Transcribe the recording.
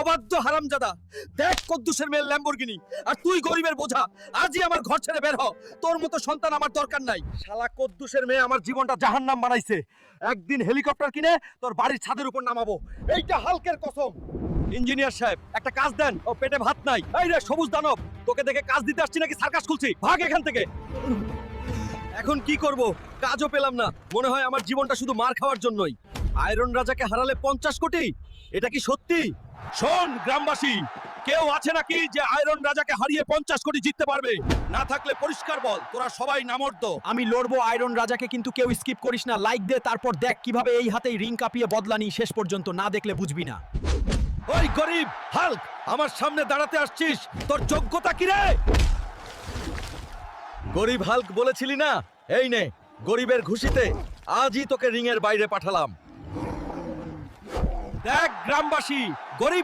অবাধ্য হারামজাদা, দেখ কদ্দুসের মেয়ে ল্যাম্বরগিনি, আর তুই গরিবের বোঝা। আজই আমার ঘর ছেড়ে বের হ, তোর মতো সন্তান আমার দরকার নাই। শালা কদ্দুসের মেয়ে আমার জীবনটা জাহান্নাম বানাইছে। একদিন হেলিকপ্টার কিনে তোর বাড়ির ছাদের উপর নামাবো, এইটা হালকের কসম। ইঞ্জিনিয়ার সাহেব, একটা কাজ দেন, ও পেটে ভাত নাই। এই রে সবুজ দানব, তোকে দেখে কাজ দিতে আসছি নাকি সার্কাস খুলছি? ভাগ এখান থেকে। এখন কি করব, কাজও পেলাম না। মনে হয় আমার জীবনটা শুধু মার খাওয়ার জন্যই। আয়রন রাজাকে হারালে 50 কোটি, এটা কি সত্যি? শোন গ্রামবাসী, কেউ আছে নাকি যে আয়রন রাজাকে হারিয়ে 50 কোটি জিততে পারবে? না থাকলে পরিষ্কার বল, তোরা সবাই নামর্দ। আমি লড়বো আয়রন রাজাকে, কিন্তু কেউ স্কিপ করিস না। লাইক দে, তারপর দেখ কিভাবে এই হাতেই রিং কাঁপিয়ে বদলানি। শেষ পর্যন্ত না দেখলে বুঝবি না। ওই গরিব হাল্ক, আমার সামনে দাঁড়াতে আসছিস, তোর যোগ্যতা কি রে? গরিব হাল্ক বলেছিলি না? এই নে, গরিবের খুশিতে আজই তোকে রিং এর বাইরে পাঠালাম। দেখ গ্রামবাসী, গরিব